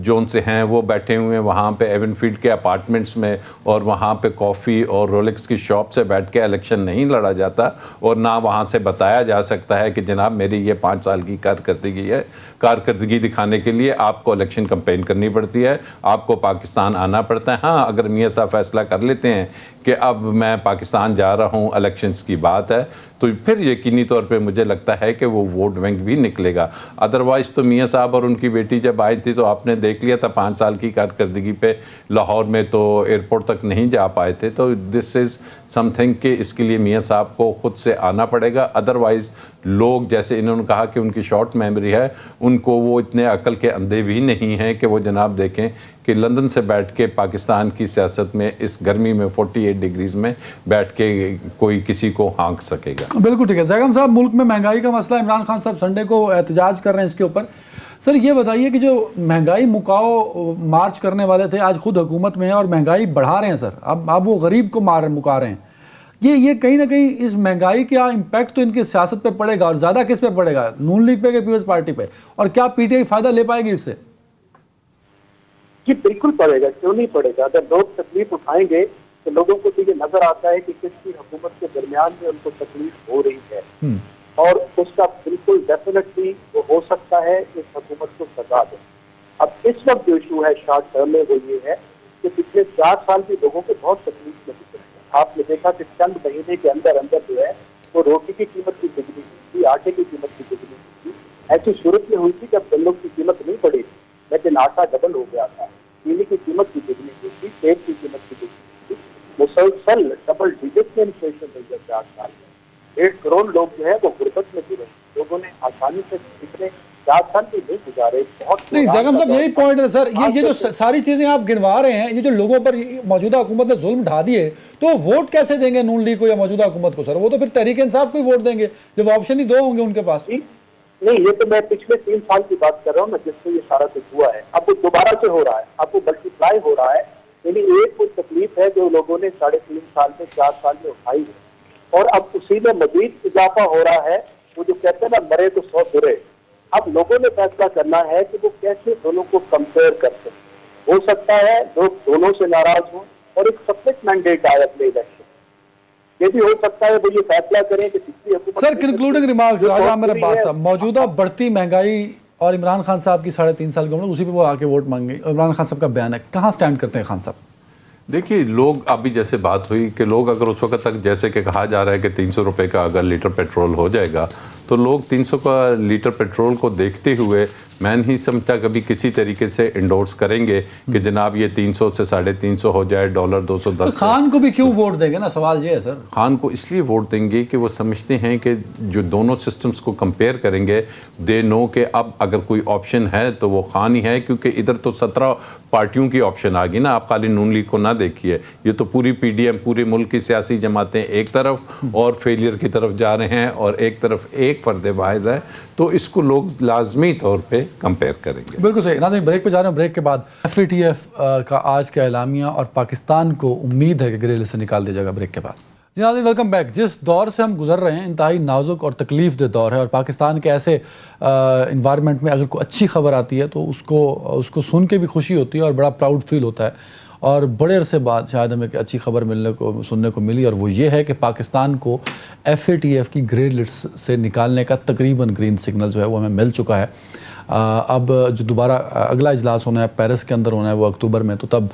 جون سے ہیں وہ بیٹھے ہوئے ہیں وہاں پہ ایون فیلڈ کے اپارٹمنٹس میں, اور وہاں پہ کافی اور رولکس کی شاپ سے بیٹھ کے الیکشن نہیں لڑا جاتا, اور نہ وہاں سے بتایا جا سکتا ہے کہ جناب میری یہ 5 سال کی کارکردگی ہے. کارکردگی دکھانے کے لیے آپ کو الیکشن کمپین کرنی پڑتی ہے, آپ کو پاکستان آنا پڑتا ہے. ہاں اگر میاں صاحب فیصلہ کر لیتے ہیں کہ اب میں پاکستان جا رہا ہوں, الیکشنز کی بات ہے, تو پھر یقینی طور پہ مجھے لگتا ہے کہ وہ ووٹ بینک بھی نکلے گا. ادروائز تو میاں صاحب اور ان کی بیٹی جب آئی تھی تو آپ نے دیکھ لیا تھا 5 سال کی کارکردگی پہ لاہور میں تو ایئرپورٹ تک نہیں جا پائے تھے. تو دس از سم تھنگ کہ اس کے لیے میاں صاحب کو خود سے آنا پڑے گا. ادروائز لوگ جیسے انہوں نے کہا کہ ان کی شارٹ میموری ہے, ان کو وہ اتنے عقل کے اندھے بھی نہیں ہیں کہ وہ جناب دیکھیں کہ لندن سے بیٹھ کے پاکستان کی سیاست میں اس گرمی میں 48 ڈگریز میں بیٹھ کے کوئی کسی کو ہانک سکے گا. بالکل ٹھیک ہے. زیغم صاحب, ملک میں مہنگائی کا مسئلہ, عمران خان صاحب سنڈے کو احتجاج کر رہے ہیں اس کے اوپر. سر یہ بتائیے کہ جو مہنگائی مکاؤ مارچ کرنے والے تھے آج خود حکومت میں ہیں اور مہنگائی بڑھا رہے ہیں سر, اب وہ غریب کو مکا رہے ہیں. یہ کہیں نہ کہیں اس مہنگائی کا امپیکٹ تو ان کی سیاست پہ پڑے گا, اور زیادہ کس پہ پڑے گا, نون لیگ پہ کہ پیپلز پارٹی پہ, اور کیا پی ٹی آئی فائدہ لے پائے گی اس سے؟ جی بالکل پڑے گا, کیوں نہیں پڑے گا. اگر لوگ تکلیف اٹھائیں گے تو لوگوں کو تو یہ نظر آتا ہے کہ کس کی حکومت کے درمیان میں ان کو تکلیف ہو رہی ہے, اور اس کا بالکل ڈیفینیٹلی وہ ہو سکتا ہے اس حکومت کو سزا دے. اب اس وقت جو ایشو ہے شارٹ ٹرم میں وہ یہ ہے کہ پچھلے 4 سال بھی لوگوں کو بہت تکلیف میں دکھ رہی ہے. آپ نے دیکھا کہ چند مہینے کے اندر جو ہے وہ روٹی کی قیمت کی دگنی ہوئی تھی, آٹے کی قیمت کی دگنی ہوئی تھی. ایسی صورت میں ہوئی تھی کہ اب گلوں کی قیمت نہیں بڑھی تھی لیکن آٹا ڈبل ہو گیا تھا, چینی کی قیمت کی دگنی ہوئی تھی, تیل کی قیمت کی دگنی ہوئی تھی. مسلسل ڈبل ڈیجٹ میں انفلیشن ہوئی ہے 4 سال میں. 1.5 کروڑ لوگ جو ہے وہ غربت میں بھی رہے. لوگوں نے آسانی سے پچھلے 4 سال بھی نہیں گزارے. بہت نہیں زیغم صاحب یہی پوائنٹ ہے سر, یہ جو ساری چیزیں آپ گنوا رہے ہیں, یہ جو لوگوں پر موجودہ حکومت نے ظلم ڈھا دیے, تو وہ ووٹ کیسے دیں گے نون لیگ کو یا موجودہ حکومت کو سر؟ وہ تو پھر تحریک انصاف کو ہی ووٹ دیں گے جب آپشن ہی 2 ہوں گے ان کے پاس. نہیں, یہ تو میں پچھلے 3 سال کی بات کر رہا ہوں نا, جس سے یہ سارا کچھ ہوا ہے. اب وہ دوبارہ سے ہو رہا ہے, اب وہ ملٹی پلائی ہو رہا ہے. یعنی ایک کوئی تکلیف ہے جو لوگوں نے 3.5 سال میں 4 سال میں اٹھائی ہے, اور اب اسی میں مزید اضافہ ہو رہا ہے. وہ جو کہتے ہیں نا مرے تو 100 برے. اب لوگوں نے فیصلہ کرنا ہے کہ وہ کیسے دونوں کو کمپیئر کرتے ہیں. ہو سکتا ہے لوگ دونوں سے ناراض ہوں اور ایک سپریٹ مینڈیٹ آئے اپنے الیکشن. یہ بھی ہو سکتا ہے وہ یہ فیصلہ کریں کہ پچھلی حکومت. سر کنکلوڈنگ ریمارکس راجہ عامر عباس صاحب, موجودہ بڑھتی مہنگائی اور عمران خان صاحب کی 3.5 سال گورنمنٹ, اسی پہ وہ آ کے ووٹ مانگے. عمران خان صاحب کا بیان ہے, کہاں سٹینڈ کرتے ہیں خان صاحب؟ دیکھیے لوگ ابھی جیسے بات ہوئی کہ لوگ اگر اس وقت تک جیسے کہ کہا جا رہا ہے کہ 300 روپے کا اگر لیٹر پیٹرول ہو جائے گا, تو لوگ 300 کا لیٹر پیٹرول کو دیکھتے ہوئے میں نہیں سمجھتا کبھی کسی طریقے سے انڈورس کریں گے کہ جناب یہ 300 سے 350 ہو جائے, $210. خان کو بھی کیوں ووٹ دیں گے نا, سوال یہ ہے سر. خان کو اس لیے ووٹ دیں گے کہ وہ سمجھتے ہیں کہ جو دونوں سسٹمز کو کمپیئر کریں گے, دے نو کہ اب اگر کوئی آپشن ہے تو وہ خان ہی ہے, کیونکہ ادھر تو 17 پارٹیوں کی آپشن آ گئی نا. آپ خالی نون لیگ کو نہ دیکھیے, یہ تو پوری پی ڈی ایم, پورے ملک کی سیاسی جماعتیں ایک طرف اور فیلئر کی طرف جا رہے ہیں, اور ایک طرف ایک فرد واحد ہے, تو اس کو لوگ لازمی طور پہ کمپیئر کریں گے. بالکل صحیح. ناظرین بریک پہ جا رہے ہیں, بریک کے بعد ایف اے ٹی ایف کا آج کا اعلامیہ اور پاکستان کو امید ہے کہ گرے لسٹ سے نکال دیا جائے گا. بریک کے بعد جی ناظرین ویلکم بیک. جس دور سے ہم گزر رہے ہیں انتہائی نازک اور تکلیف دہ دور ہے, اور پاکستان کے ایسے انوائرمنٹ میں اگر کوئی اچھی خبر آتی ہے تو اس کو سن کے بھی خوشی ہوتی ہے اور بڑا پراؤڈ فیل ہوتا ہے. اور بڑے عرصے بعد شاید ہمیں ایک اچھی خبر سننے کو ملی, اور وہ یہ ہے کہ پاکستان کو ایف اے ٹی ایف کی گرے لسٹ سے نکالنے کا تقریباً گرین سگنل جو ہے وہ ہمیں مل چکا ہے. اب جو دوبارہ اگلا اجلاس ہونا ہے پیرس کے اندر ہونا ہے وہ اکتوبر میں، تو تب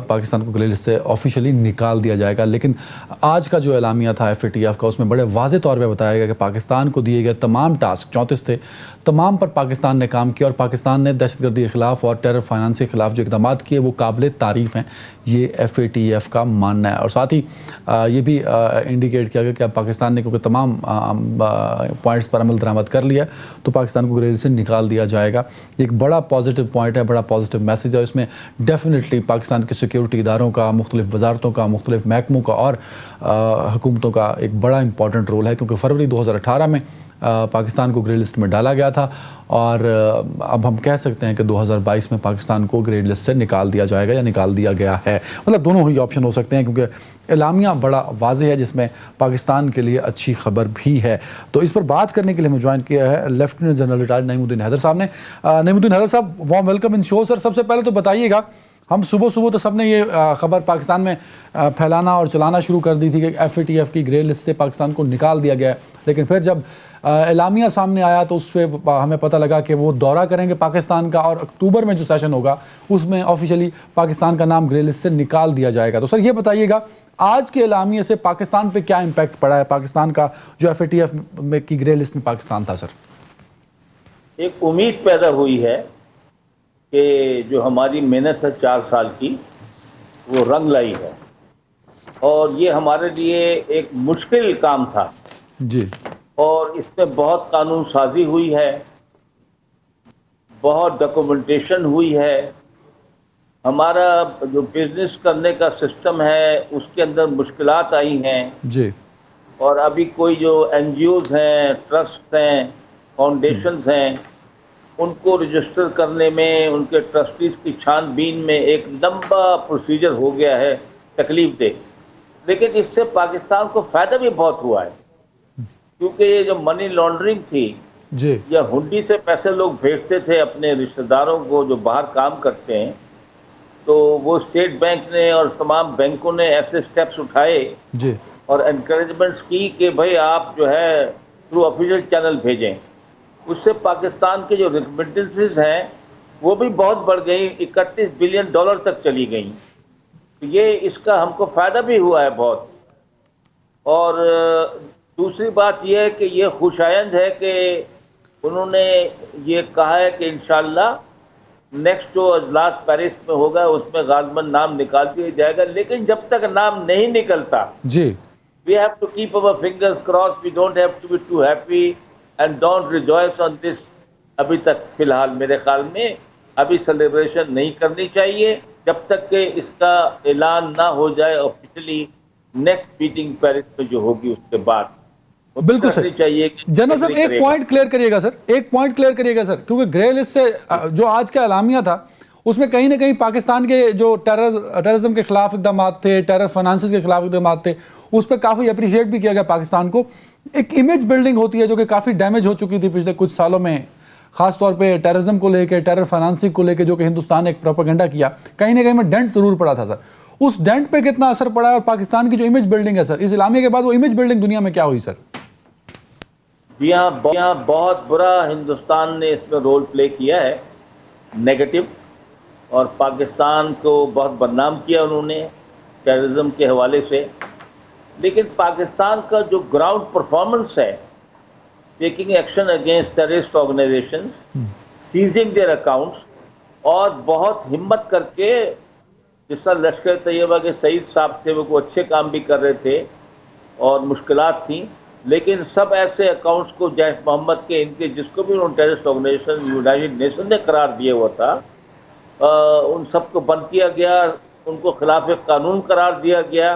پاکستان کو گرے لسٹ سے آفیشلی نکال دیا جائے گا. لیکن آج کا جو اعلامیہ تھا FATF کا، اس میں بڑے واضح طور پہ بتایا گیا کہ پاکستان کو دیے گئے تمام ٹاسک 34 تھے، تمام پر پاکستان نے کام کیا، اور پاکستان نے دہشت گردی کے خلاف اور ٹیرر فائنانس کے خلاف جو اقدامات کیے وہ قابل تعریف ہیں، یہ FATF کا ماننا ہے. اور ساتھ ہی یہ بھی انڈیکیٹ کیا گیا کہ اب پاکستان نے کیونکہ تمام پوائنٹس پر عمل درآمد کر لیا تو پاکستان کو گرے لسٹ سے نکال دیا جائے گا. ایک بڑا پازیٹیو پوائنٹ ہے، بڑا پازیٹیو میسیج ہے. اس میں ڈیفینیٹلی پاکستان کے سیکیورٹی اداروں کا، مختلف وزارتوں کا، مختلف محکموں کا اور حکومتوں کا ایک بڑا امپورٹنٹ رول ہے، کیونکہ فروری 2018 میں پاکستان کو گرے لسٹ میں ڈالا گیا تھا، اور اب ہم کہہ سکتے ہیں کہ 2022 میں پاکستان کو گرے لسٹ سے نکال دیا جائے گا یا نکال دیا گیا ہے. مطلب دونوں ہی آپشن ہو سکتے ہیں، کیونکہ اعلامیہ بڑا واضح ہے جس میں پاکستان کے لیے اچھی خبر بھی ہے. تو اس پر بات کرنے کے لیے ہمیں جوائن کیا ہے لیفٹیننٹ جنرل ریٹائرڈ نعیم الدین حیدر صاحب نے. نعیم الدین حیدر صاحب، وارم ویلکم ان شو. سر، سب سے پہلے تو بتائیے گا، ہم صبح تو سب نے یہ خبر پاکستان میں پھیلانا اور چلانا شروع کر دی تھی کہ FATF کی گرے لسٹ سے پاکستان کو نکال دیا گیا ہے، لیکن پھر جب اعلامیہ سامنے آیا تو اس پہ ہمیں پتہ لگا کہ وہ دورہ کریں گے پاکستان کا، اور اکتوبر میں جو سیشن ہوگا اس میں آفیشلی پاکستان کا نام گرے لسٹ سے نکال دیا جائے گا. تو سر یہ بتائیے گا، آج کے اعلامیے سے پاکستان پہ کیا امپیکٹ پڑا ہے، پاکستان کا جو FATF میں کی گرے لسٹ میں پاکستان تھا؟ سر، ایک امید پیدا ہوئی ہے کہ جو ہماری محنت ہے 4 سال کی وہ رنگ لائی ہے، اور یہ ہمارے لیے ایک مشکل کام تھا جی، اور اس میں بہت قانون سازی ہوئی ہے، بہت ڈاکومنٹیشن ہوئی ہے. ہمارا جو بزنس کرنے کا سسٹم ہے اس کے اندر مشکلات آئی ہیں جی، اور ابھی کوئی جو NGOs ہیں، ٹرسٹ ہیں، فاؤنڈیشنز ہیں، ان کو رجسٹر کرنے میں، ان کے ٹرسٹیز کی چھان بین میں ایک لمبا پروسیجر ہو گیا ہے، تکلیف دہ. لیکن اس سے پاکستان کو فائدہ بھی بہت ہوا ہے، کیونکہ یہ جو منی لانڈرنگ تھی جی، یا ہنڈی سے پیسے لوگ بھیجتے تھے اپنے رشتہ داروں کو جو باہر کام کرتے ہیں، تو وہ اسٹیٹ بینک نے اور تمام بینکوں نے ایسے سٹیپس اٹھائے جی، اور انکریجمنٹس کی کہ بھئی آپ جو ہے تھرو آفیشیل چینل بھیجیں. اس سے پاکستان کے جو ریمیٹنسز ہیں وہ بھی بہت بڑھ گئی، $31 بلین تک چلی گئیں. یہ اس کا ہم کو فائدہ بھی ہوا ہے بہت. اور دوسری بات یہ ہے کہ یہ خوشائند ہے کہ انہوں نے یہ کہا ہے کہ انشاءاللہ نیکسٹ جو اجلاس پیرس میں ہوگا اس میں غالباً نام نکال دیا جائے گا. لیکن جب تک نام نہیں نکلتا، جی، we have to keep our fingers crossed. We don't have to be too happy and don't rejoice on this. ابھی تک فی الحال میرے خیال میں ابھی سیلیبریشن نہیں کرنی چاہیے جب تک کہ اس کا اعلان نہ ہو جائے آفیشلی نیکسٹ میٹنگ پیرس میں جو ہوگی اس کے بعد. بالکل سر. چاہیے جنرل صاحب ایک پوائنٹ کلیئر کریے گا سر، ایک پوائنٹ کلیئر کریے گا سر، کیونکہ گرے لسٹ سے جو آج کا اعلامیہ تھا اس میں کہیں نہ کہیں پاکستان کے جو ٹیررزم کے خلاف اقدامات تھے، ٹیرر فائنانسز کے خلاف اقدامات تھے، اس پہ کافی اپریشیٹ بھی کیا گیا پاکستان کو. ایک امیج بلڈنگ ہوتی ہے جو کہ کافی ڈیمیج ہو چکی تھی پچھلے کچھ سالوں میں، خاص طور پہ ٹیررزم کو لے کے، ٹیرر فائنانسنگ کو لے کے، جو کہ ہندوستان نے ایک پروپیگنڈا کیا، کہیں نہ کہیں میں ڈینٹ ضرور پڑا تھا سر. اس ڈینٹ پہ کتنا اثر پڑا ہے، اور پاکستان کی جو امیج بلڈنگ ہے سر اس اعلامیہ کے بعد، وہ امیج بلڈنگ دنیا میں کیا ہوئی سر؟ جی ہاں، بہت برا ہندوستان نے اس میں رول پلے کیا ہے، نیگیٹو، اور پاکستان کو بہت بدنام کیا انہوں نے ٹیررزم کے حوالے سے. لیکن پاکستان کا جو گراؤنڈ پرفارمنس ہے، taking action against terrorist organisations, seizing their accounts, اور بہت ہمت کر کے، جس طرح لشکر طیبہ کے سعید صاحب تھے، وہ اچھے کام بھی کر رہے تھے اور مشکلات تھیں، لیکن سب ایسے اکاؤنٹس کو جیش محمد کے، ان کے جس کو بھی انہوں نے ٹیررسٹ آرگنائزیشن یونائٹڈ نیشن نے قرار دیا ہوا تھا، ان سب کو بند کیا گیا، ان کو خلاف قانون قرار دیا گیا،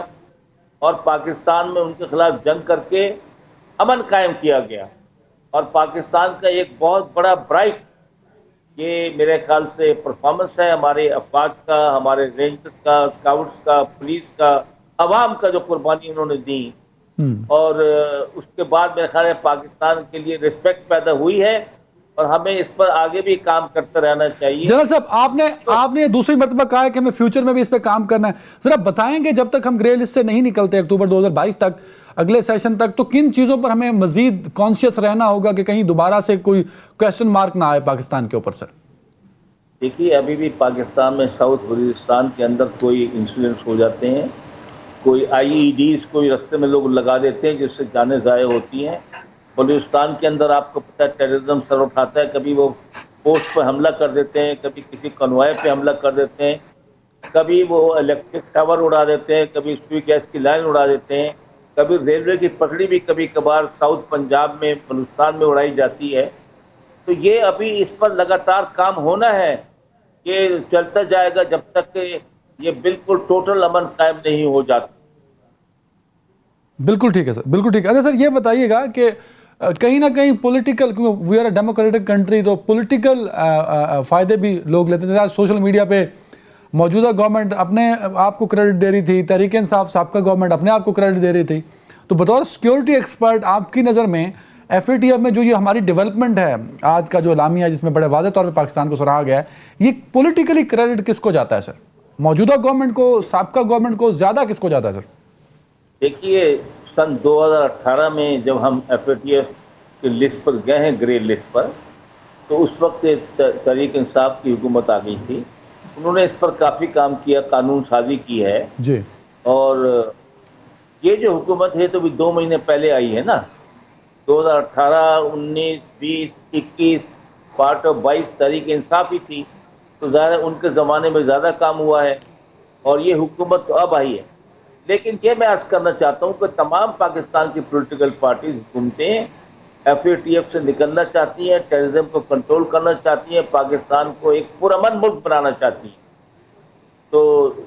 اور پاکستان میں ان کے خلاف جنگ کر کے امن قائم کیا گیا. اور پاکستان کا ایک بہت بڑا برائٹ یہ میرے خیال سے پرفارمنس ہے ہمارے افواج کا، ہمارے رینجرز کا، اسکاؤٹس کا، پولیس کا، عوام کا جو قربانی انہوں نے دی. اور اس کے بعد میرے خیال ہے پاکستان کے لیے رسپیکٹ پیدا ہوئی ہے، اور ہمیں اس پر آگے بھی کام کرتے رہنا چاہیے. جنرل صاحب آپ نے دوسری مرتبہ کہا ہے کہ ہمیں فیوچر میں بھی اس پہ کام کرنا ہے. ذرا بتائیں گے جب تک ہم گرے لسٹ سے نہیں نکلتے اکتوبر 2022 تک، اگلے سیشن تک، تو کن چیزوں پر ہمیں مزید کانشیس رہنا ہوگا کہ کہیں دوبارہ سے کوئی کویسچن مارک نہ آئے پاکستان کے اوپر؟ سر دیکھیے ابھی بھی پاکستان میں ساؤتھ بلوچستان کے اندر کوئی انسیڈنٹس ہو جاتے ہیں، کوئی آئی ای ڈیز کوئی رستے میں لوگ لگا دیتے ہیں جس سے جانیں ضائع ہوتی ہیں۔ بلوچستان کے اندر آپ کو پتہ ہے ٹیررزم سر اٹھاتا ہے، کبھی وہ پوسٹ پہ حملہ کر دیتے ہیں، کبھی کسی کنوائے پہ حملہ کر دیتے ہیں، کبھی وہ الیکٹرک ٹاور اڑا دیتے ہیں، کبھی سوئی گیس کی لائن اڑا دیتے ہیں، کبھی ریلوے کی پٹڑی بھی کبھی کبھار ساؤتھ پنجاب میں بلوچستان میں اڑائی جاتی ہے۔ تو یہ ابھی اس پر لگاتار کام ہونا ہے، یہ چلتا جائے گا جب تک کہ یہ بالکل ٹوٹل امن قائم نہیں ہو جاتا۔ بالکل ٹھیک ہے سر، بالکل ٹھیک ہے۔ اچھا سر یہ بتائیے گا کہ کہیں نہ کہیں پولیٹیکل، کیونکہ we are a democratic country, تو پولیٹیکل فائدے بھی لوگ لیتے تھے۔ آج سوشل میڈیا پہ موجودہ گورنمنٹ اپنے آپ کو کریڈٹ دے رہی تھی، تحریک انصاف سابقہ گورنمنٹ اپنے آپ کو کریڈٹ دے رہی تھی، تو بطور سیکیورٹی ایکسپرٹ آپ کی نظر میں ایف اے ٹی ایف میں جو یہ ہماری ڈیولپمنٹ ہے آج کا جو اعلامیہ ہے جس میں بڑے واضح طور پہ پاکستان کو سراہا گیا ہے، یہ پولیٹیکلی کریڈٹ کس کو جاتا ہے سر؟ موجودہ گورنمنٹ کو، سابقہ گورنمنٹ کو، زیادہ کس کو جاتا ہے سر؟ دیکھیے سن 2018 میں جب ہم ایف اے ٹی ایف کی لسٹ پر گئے ہیں، گرے لسٹ پر، تو اس وقت تحریک انصاف کی حکومت آ گئی تھی، انہوں نے اس پر کافی کام کیا، قانون سازی کی ہے۔ جی، اور یہ جو حکومت ہے تو بھی 2 مہینے پہلے آئی ہے نا، 2018، 19، 20، 21 پارٹ آف 22 تحریک انصاف ہی تھی، تو ظاہر ہے ان کے زمانے میں زیادہ کام ہوا ہے، اور یہ حکومت تو اب آئی ہے۔ لیکن یہ میں عرض کرنا چاہتا ہوں کہ تمام پاکستان کی پولیٹیکل پارٹیز، حکومتیں ایف اے ٹی ایف سے نکلنا چاہتی ہیں، ٹیررزم کو کنٹرول کرنا چاہتی ہیں، پاکستان کو ایک پرامن ملک بنانا چاہتی ہیں۔ تو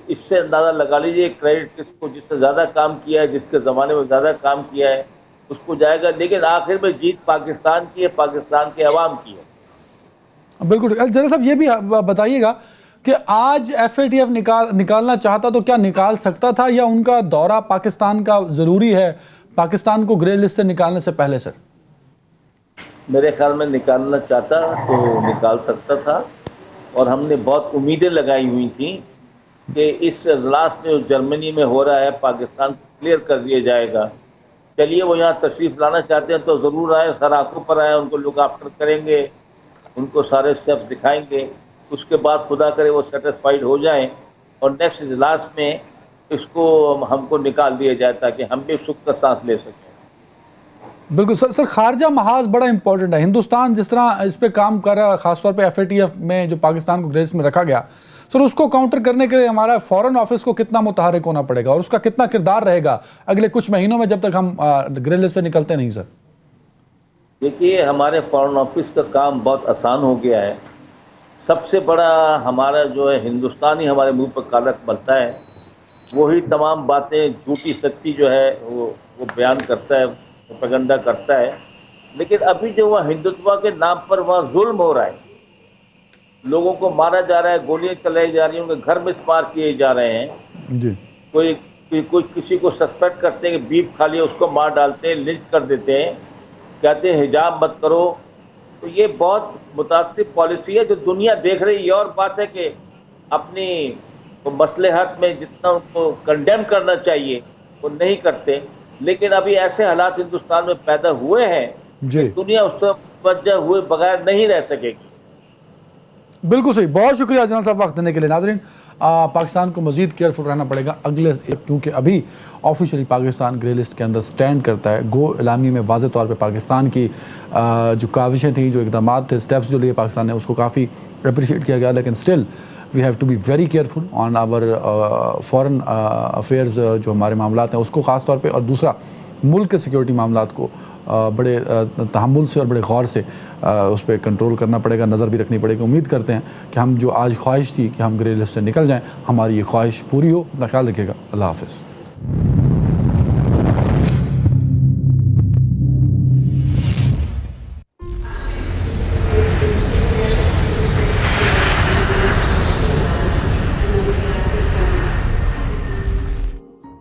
اس سے اندازہ لگا لیجیے کریڈٹ کس کو، جس سے زیادہ کام کیا ہے، جس کے زمانے میں زیادہ کام کیا ہے، اس کو جائے گا، لیکن آخر میں جیت پاکستان کی ہے، پاکستان کے عوام کی ہے۔ بالکل۔ ذرا صاحب یہ بھی بتائیے گا کہ آج ایف اے ٹی ایف نکالنا چاہتا تو کیا نکال سکتا تھا، یا ان کا دورہ پاکستان کا ضروری ہے پاکستان کو گرے لسٹ سے نکالنے سے پہلے؟ سر میرے خیال میں نکالنا چاہتا تو نکال سکتا تھا، اور ہم نے بہت امیدیں لگائی ہوئی تھیں کہ اس لاسٹ میں جو جرمنی میں ہو رہا ہے پاکستان کو کلیئر کر دیا جائے گا۔ چلیے وہ یہاں تشریف لانا چاہتے ہیں تو ضرور آئے، سر آنکھوں پر آئے، ان کو لوگ آفٹر کریں گے، ان کو سارے اسٹیپس دکھائیں گے، اس کے بعد خدا کرے وہ سیٹسفائیڈ ہو جائیں اور نیکسٹ اجلاس میں اس کو ہم کو نکال دیا جائے تاکہ ہم بھی سکھ کا سانس لے سکیں۔ بالکل سر، خارجہ محاذ بڑا امپورٹنٹ ہے۔ ہندوستان جس طرح اس پہ کام کر رہا ہے، خاص طور پہ ایف اے ٹی ایف میں جو پاکستان کو گرے لسٹ میں رکھا گیا، سر اس کو کاؤنٹر کرنے کے لیے ہمارا فورن آفس کو کتنا متحرک ہونا پڑے گا، اور اس کا کتنا کردار رہے گا اگلے کچھ مہینوں میں جب تک ہم گرے لسٹ سے نکلتے نہیں؟ سر دیکھیے ہمارے فورن آفس کا کام بہت آسان ہو گیا ہے۔ سب سے بڑا ہمارا جو ہے ہندوستانی ہمارے منہ پر کالک ملتا ہے، وہی تمام باتیں جھوٹی سچی جو ہے وہ بیان کرتا ہے، پروپیگنڈا کرتا ہے۔ لیکن ابھی جو وہ ہندوتوا کے نام پر وہاں ظلم ہو رہا ہے، لوگوں کو مارا جا رہا ہے، گولیاں چلائی جا رہی ہیں، ان کے گھر مسمار کیے جا رہے ہیں، جی، کوئی کسی کو سسپیکٹ کرتے ہیں کہ بیف کھا لیا، اس کو مار ڈالتے ہیں، لنچ کر دیتے ہیں، کہتے ہیں حجاب مت کرو۔ تو یہ بہت متاثر پالیسی ہے جو دنیا دیکھ رہی ہے۔ یہ اور بات ہے کہ اپنی مصلحت میں جتنا ان کو کنڈیم کرنا چاہیے وہ نہیں کرتے، لیکن ابھی ایسے حالات ہندوستان میں پیدا ہوئے ہیں جی، کہ دنیا اس سے متوجہ ہوئے بغیر نہیں رہ سکے گی۔ بالکل صحیح۔ بہت شکریہ جنرل صاحب وقت دینے کے لیے۔ ناظرین، پاکستان کو مزید کیئرفل رہنا پڑے گا اگلے، کیونکہ ابھی آفیشلی پاکستان گرے لسٹ کے اندر سٹینڈ کرتا ہے۔ گو اعلامیہ میں واضح طور پہ پاکستان کی جو کاوشیں تھیں، جو اقدامات تھے، سٹیپس جو لیے پاکستان نے، اس کو کافی اپریشیٹ کیا گیا، لیکن still we have to be very careful on our foreign affairs, جو ہمارے معاملات ہیں اس کو خاص طور پہ، اور دوسرا ملک کے سیکیورٹی معاملات کو بڑے تحمل سے اور بڑے غور سے اس پہ کنٹرول کرنا پڑے گا، نظر بھی رکھنی پڑے گی۔ امید کرتے ہیں کہ ہم جو آج خواہش تھی کہ ہم گرے لسٹ سے نکل جائیں، ہماری یہ خواہش پوری ہو۔ اپنا خیال رکھیے گا۔ اللہ حافظ۔